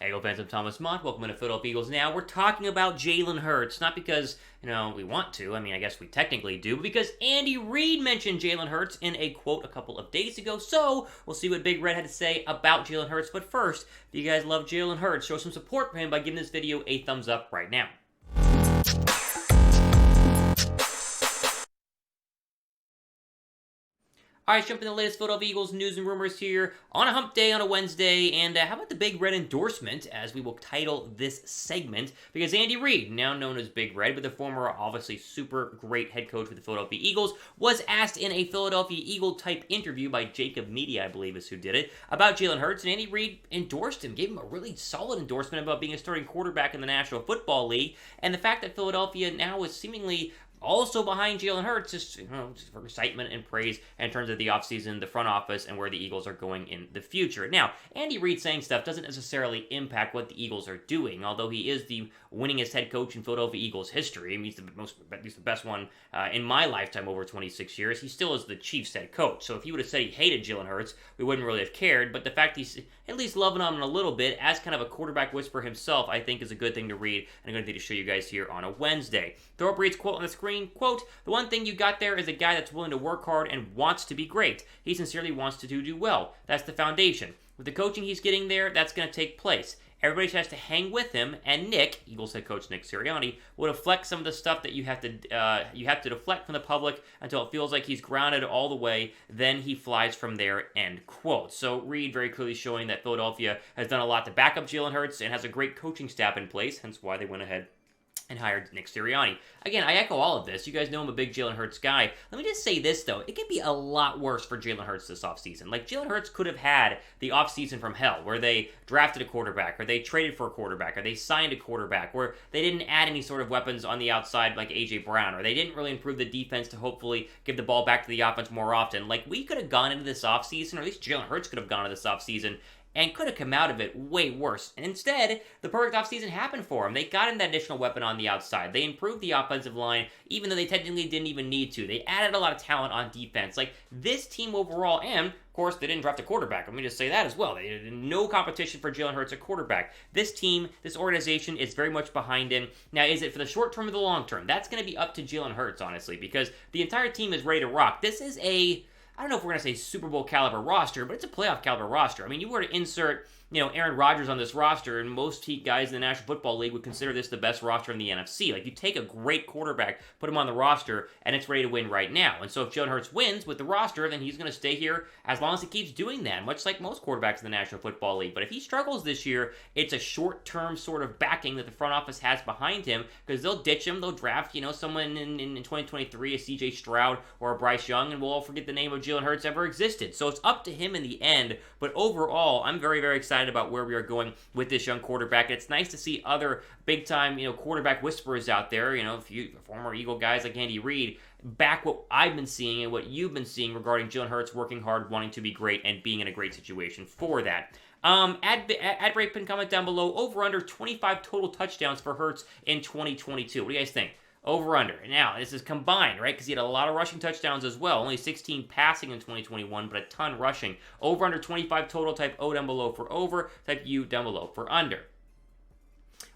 Hey, Eagle fans, I'm Thomas Mott. Welcome to Philadelphia Eagles Now. We're talking about Jalen Hurts, not because, we want to. I guess we technically do, but because Andy Reid mentioned Jalen Hurts in a quote a couple of days ago. So, we'll see what Big Red had to say about Jalen Hurts. But first, if you guys love Jalen Hurts, show some support for him by giving this video a thumbs up right now. All right, jumping the latest Philadelphia Eagles news and rumors here on a hump day on a Wednesday. And how about the Big Red endorsement, as we will title this segment? Because Andy Reid, now known as Big Red, but the former, obviously super great head coach for the Philadelphia Eagles, was asked in a Philadelphia Eagle-type interview by Jacob Media, I believe is who did it, about Jalen Hurts. And Andy Reid endorsed him, gave him a really solid endorsement about being a starting quarterback in the National Football League. And the fact that Philadelphia now is seemingly also behind Jalen Hurts, just for excitement and praise in terms of the offseason, the front office, and where the Eagles are going in the future. Now, Andy Reid saying stuff doesn't necessarily impact what the Eagles are doing, although he is the winningest head coach in Philadelphia Eagles history. He's the best one in my lifetime over 26 years. He still is the Chiefs head coach. So if he would have said he hated Jalen Hurts, we wouldn't really have cared. But the fact he's at least loving him a little bit as kind of a quarterback whisperer himself, I think is a good thing to read, and I'm going to show you guys here on a Wednesday. Throw up Reid's quote on the screen. Quote, "The one thing you got there is a guy that's willing to work hard and wants to be great. He sincerely wants to do well. That's the foundation. With the coaching he's getting there, that's going to take place. Everybody has to hang with him, and Nick, Eagles head coach Nick Sirianni, will deflect some of the stuff that you have to deflect from the public until it feels like he's grounded all the way. Then he flies from there." End quote. So Reid very clearly showing that Philadelphia has done a lot to back up Jalen Hurts and has a great coaching staff in place, hence why they went ahead and hired Nick Sirianni. Again, I echo all of this. You guys know I'm a big Jalen Hurts guy. Let me just say this, though. It could be a lot worse for Jalen Hurts this offseason. Like, Jalen Hurts could have had the offseason from hell, where they drafted a quarterback, or they traded for a quarterback, or they signed a quarterback, where they didn't add any sort of weapons on the outside like A.J. Brown, or they didn't really improve the defense to hopefully give the ball back to the offense more often. Like, we could have gone into this offseason, or at least Jalen Hurts could have gone into this offseason, and could have come out of it way worse. And instead, the perfect offseason happened for him. They got in that additional weapon on the outside. They improved the offensive line, even though they technically didn't even need to. They added a lot of talent on defense. Like, this team overall, and, of course, they didn't draft a quarterback. Let me just say that as well. They had no competition for Jalen Hurts at quarterback. This team, this organization is very much behind him. Now, is it for the short term or the long term? That's going to be up to Jalen Hurts, honestly, because the entire team is ready to rock. This is I don't know if we're going to say Super Bowl caliber roster, but it's a playoff caliber roster. You were to insert, Aaron Rodgers on this roster, and most guys in the National Football League would consider this the best roster in the NFC. Like, you take a great quarterback, put him on the roster, and it's ready to win right now. And so if Jalen Hurts wins with the roster, then he's going to stay here as long as he keeps doing that, much like most quarterbacks in the National Football League. But if he struggles this year, it's a short-term sort of backing that the front office has behind him, because they'll ditch him, they'll draft, someone in 2023, a C.J. Stroud or a Bryce Young, and we'll all forget the name of Jalen Hurts ever existed. So it's up to him in the end. But overall, I'm very, very excited about where we are going with this young quarterback. It's nice to see other big-time, quarterback whisperers out there, former Eagle guys like Andy Reid, back what I've been seeing and what you've been seeing regarding Jalen Hurts working hard, wanting to be great, and being in a great situation for that. Add break pin comment down below. Over under 25 total touchdowns for Hurts in 2022. What do you guys think? Over under. Now, this is combined, right? Because he had a lot of rushing touchdowns as well. Only 16 passing in 2021, but a ton rushing. Over under 25 total. Type O down below for over. Type U down below for under.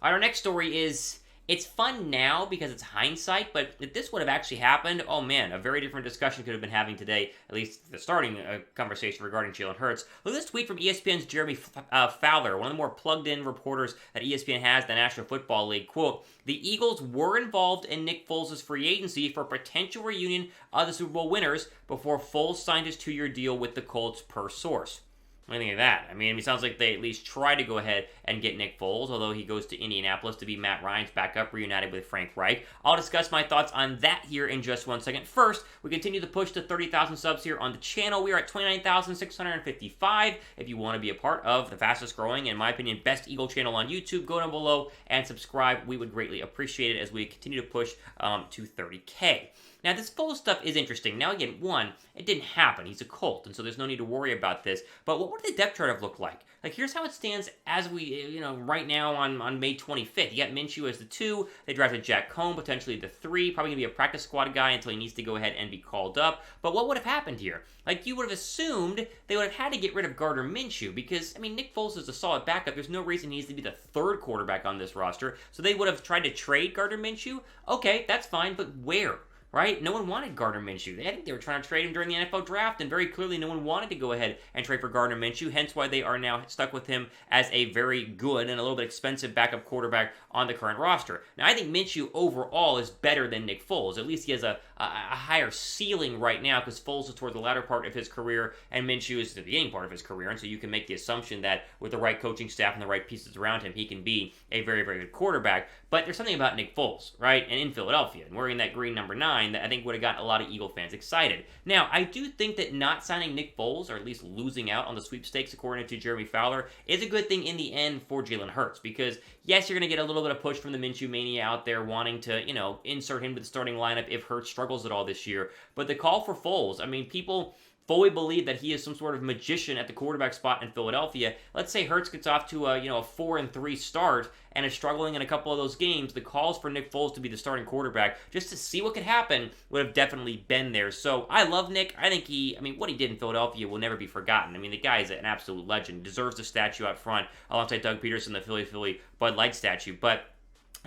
All right, our next story is, it's fun now because it's hindsight, but if this would have actually happened, oh man, a very different discussion could have been having today, at least the starting conversation regarding Jalen Hurts. Look at this tweet from ESPN's Jeremy Fowler, one of the more plugged-in reporters that ESPN has, the National Football League. Quote, "The Eagles were involved in Nick Foles' free agency for a potential reunion of the Super Bowl winners before Foles signed his 2-year deal with the Colts, per source." What do you think of that? It sounds like they at least try to go ahead and get Nick Foles, although he goes to Indianapolis to be Matt Ryan's backup, reunited with Frank Reich. I'll discuss my thoughts on that here in just one second. First, we continue to push to 30,000 subs here on the channel. We are at 29,655. If you want to be a part of the fastest growing, in my opinion, best Eagle channel on YouTube, go down below and subscribe. We would greatly appreciate it as we continue to push to 30K. Now, this Foles stuff is interesting. Now, again, one, it didn't happen. He's a Colt, and so there's no need to worry about this. But what would the depth chart have looked like? Like, here's how it stands as we, right now on May 25th. You got Minshew as the 2. They drafted Jack Cohn, potentially the 3. Probably going to be a practice squad guy until he needs to go ahead and be called up. But what would have happened here? Like, you would have assumed they would have had to get rid of Gardner Minshew because, Nick Foles is a solid backup. There's no reason he needs to be the 3rd quarterback on this roster. So they would have tried to trade Gardner Minshew. Okay, that's fine, but where? Right? No one wanted Gardner Minshew. I think they were trying to trade him during the NFL draft, and very clearly no one wanted to go ahead and trade for Gardner Minshew, hence why they are now stuck with him as a very good and a little bit expensive backup quarterback on the current roster. Now, I think Minshew overall is better than Nick Foles. At least he has a higher ceiling right now because Foles is toward the latter part of his career, and Minshew is the beginning part of his career, and so you can make the assumption that with the right coaching staff and the right pieces around him, he can be a very, very good quarterback. But there's something about Nick Foles, right? And in Philadelphia, and wearing that green number 9 that I think would have gotten a lot of Eagle fans excited. Now, I do think that not signing Nick Foles, or at least losing out on the sweepstakes according to Jeremy Fowler, is a good thing in the end for Jalen Hurts, because yes, you're going to get a little bit of push from the Minshew mania out there wanting to, insert him to the starting lineup if Hurts struggles at all this year. But the call for Foles, people fully believe that he is some sort of magician at the quarterback spot in Philadelphia. Let's say Hurts gets off to a 4-3 start and is struggling in a couple of those games. The calls for Nick Foles to be the starting quarterback just to see what could happen would have definitely been there. So I love Nick. I think what he did in Philadelphia will never be forgotten. The guy is an absolute legend. Deserves a statue out front alongside Doug Peterson, the Philly Bud Light statue. But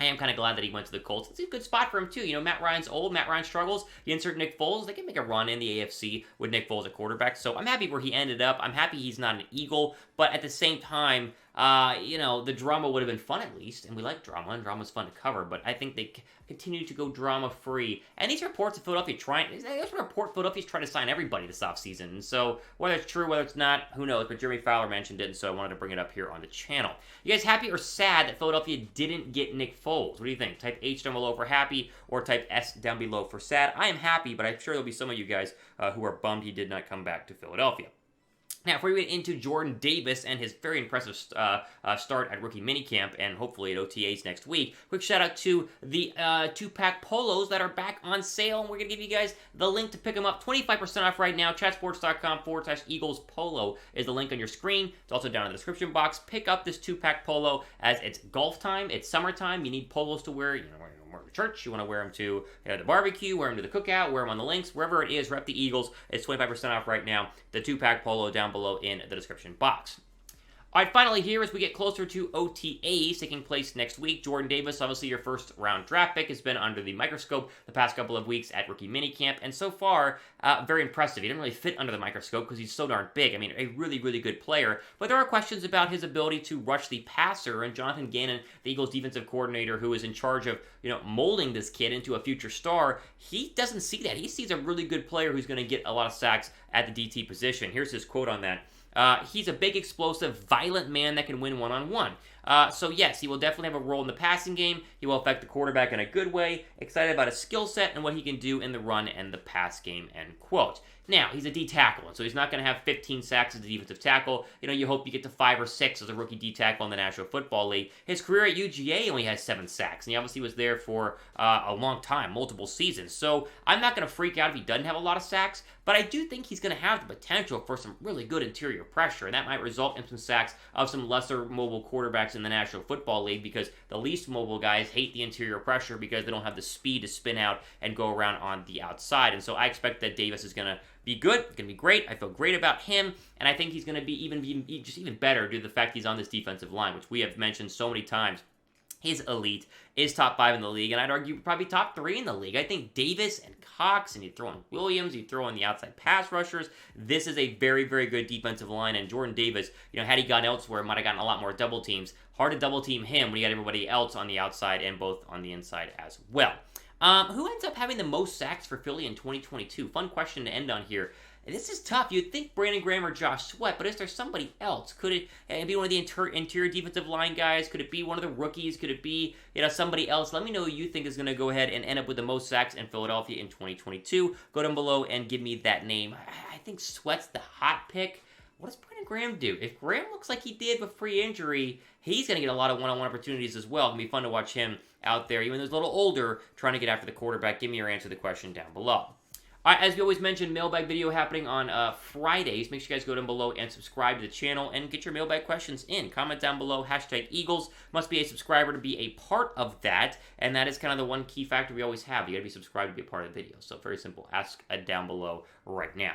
I am kind of glad that he went to the Colts. It's a good spot for him, too. Matt Ryan's old. Matt Ryan struggles. You insert Nick Foles, they can make a run in the AFC with Nick Foles at quarterback. So I'm happy where he ended up. I'm happy he's not an Eagle. But at the same time, the drama would have been fun at least. And we like drama, and drama's fun to cover. But I think they continue to go drama-free. And these reports of Philadelphia there's a report Philadelphia's trying to sign everybody this offseason. And so whether it's true, whether it's not, who knows. But Jeremy Fowler mentioned it, and so I wanted to bring it up here on the channel. You guys happy or sad that Philadelphia didn't get Nick Foles? What do you think? Type H down below for happy, or type S down below for sad. I am happy, but I'm sure there'll be some of you guys who are bummed he did not come back to Philadelphia. Now, before we get into Jordan Davis and his very impressive start at rookie minicamp and hopefully at OTAs next week, quick shout out to the 2-pack polos that are back on sale. And we're going to give you guys the link to pick them up. 25% off right now. Chatsports.com/Eagles Polo is the link on your screen. It's also down in the description box. Pick up this 2-pack polo as it's golf time. It's summertime. You need polos to wear. Wear to church, you want to wear them to the barbecue, wear them to the cookout, wear them on the links, wherever it is, rep the Eagles. It's 25% off right now. The 2-pack polo down below in the description box. All right, finally here, as we get closer to OTAs taking place next week, Jordan Davis, obviously your first-round draft pick, has been under the microscope the past couple of weeks at rookie minicamp, and so far, very impressive. He didn't really fit under the microscope because he's so darn big. A really, really good player, but there are questions about his ability to rush the passer, and Jonathan Gannon, the Eagles defensive coordinator who is in charge of, molding this kid into a future star, he doesn't see that. He sees a really good player who's going to get a lot of sacks at the DT position. Here's his quote on that. He's a big, explosive, violent man that can win one-on-one. So yes, he will definitely have a role in the passing game. He will affect the quarterback in a good way. Excited about his skill set and what he can do in the run and the pass game, end quote. Now, he's a D tackle, and so he's not going to have 15 sacks as a defensive tackle. You hope you get to 5 or 6 as a rookie D tackle in the National Football League. His career at UGA only has 7 sacks, and he obviously was there for a long time, multiple seasons. So I'm not going to freak out if he doesn't have a lot of sacks, but I do think he's going to have the potential for some really good interior pressure, and that might result in some sacks of some lesser mobile quarterbacks in the National Football League, because the least mobile guys hate the interior pressure because they don't have the speed to spin out and go around on the outside. And so I expect that Davis is going to be good, going to be great. I feel great about him, and I think he's going to be even better due to the fact he's on this defensive line, which we have mentioned so many times. He's elite, is top 5 in the league, and I'd argue probably top 3 in the league. I think Davis and Cox, and you throw in Williams, you throw in the outside pass rushers. This is a very, very good defensive line, and Jordan Davis, had he gone elsewhere, might have gotten a lot more double teams. Hard to double team him when you got everybody else on the outside and both on the inside as well. Who ends up having the most sacks for Philly in 2022? Fun question to end on here. This is tough. You'd think Brandon Graham or Josh Sweat, but is there somebody else? Could it be one of the interior defensive line guys? Could it be one of the rookies? Could it be somebody else? Let me know who you think is going to go ahead and end up with the most sacks in Philadelphia in 2022. Go down below and give me that name. I think Sweat's the hot pick. What does Brandon Brandon Graham do? If Graham looks like he did with pre-injury, he's going to get a lot of one-on-one opportunities as well. It's going to be fun to watch him out there, even though he's a little older, trying to get after the quarterback. Give me your answer to the question down below. All right, as we always mentioned, mailbag video happening on Fridays. Make sure you guys go down below and subscribe to the channel and get your mailbag questions in. Comment down below, #Eagles. Must be a subscriber to be a part of that, and that is kind of the one key factor we always have. You got to be subscribed to be a part of the video. So very simple. Ask down below right now.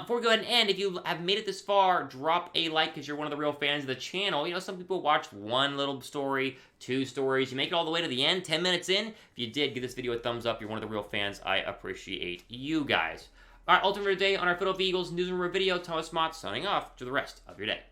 Before we go ahead and end, if you have made it this far, drop a like because you're one of the real fans of the channel. You know, some people watch one little story, 2 stories. You make it all the way to the end, 10 minutes in. If you did, give this video a thumbs up. You're one of the real fans. I appreciate you guys. All right, ultimate day on our Philadelphia Eagles News and Rumor video. Thomas Mott signing off to the rest of your day.